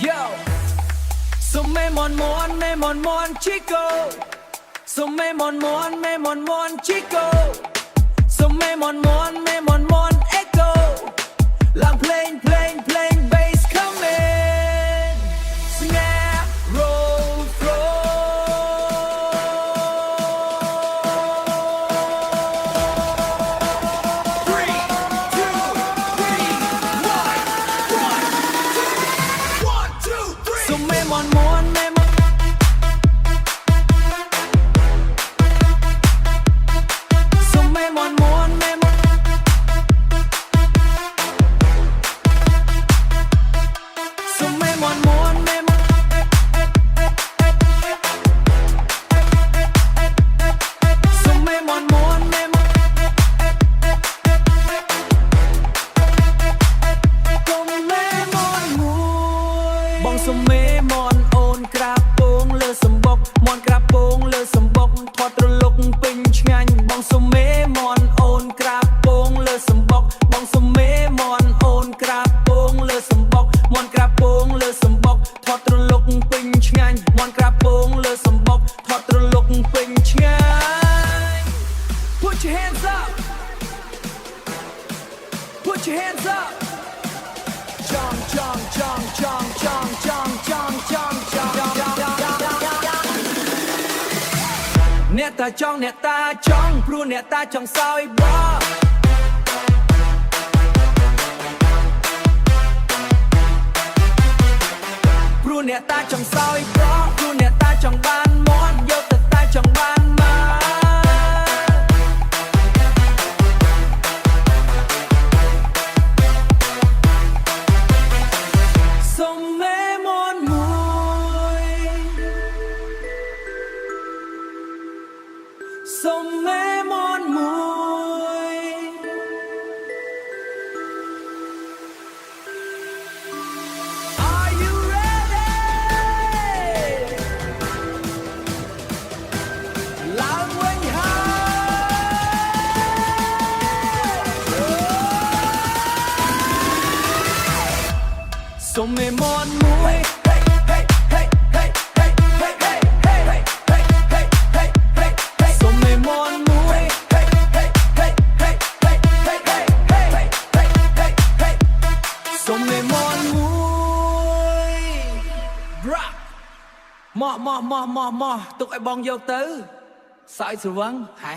Yo, so me mon chico. So me mon chico. So me mon echo. Long playing bass coming. Snare, roll, Three, two, three, one, two, three. So me mon. So me mon. So me mon. So me mon. Bong so me mon ônក្រាបពងលើសំបុកមន់ក្រាបពងលើសំបុកថតរលុកពេញឆ្ងាញ់បងសុំមេមន់អូនក្រាបពងលើសំបុកបងសុំមេមន់អូនក្រាបពងលើសំបុកមន់ក្រាបពងលើសំបុកថតរលុកពេញឆ្ងាញ់មន់ក្រាបពងលើសំបុកថតរលុកពេញឆ្ងាញ់ Put your hands up Put your hands up Chong chong chong chong chong chong chong chong chongអ្នកតាចង់ព្រោះអ្នកតាចង់សោយបព្រោះអ្នកតាចង់សោយបព្រោះអ្នកតាចង់បានមន់យកទៅតែចង់បានមកសុំមេមន់មួយសុំមេមន់មួយ Are you ready ឡើងវិញហើយសុំមេមន់មួយសុំមេមន់មួយសុំមេមន់មួយប្រាប់មកទុកឲ្យបងយកទៅសើចស្រវឹងហែ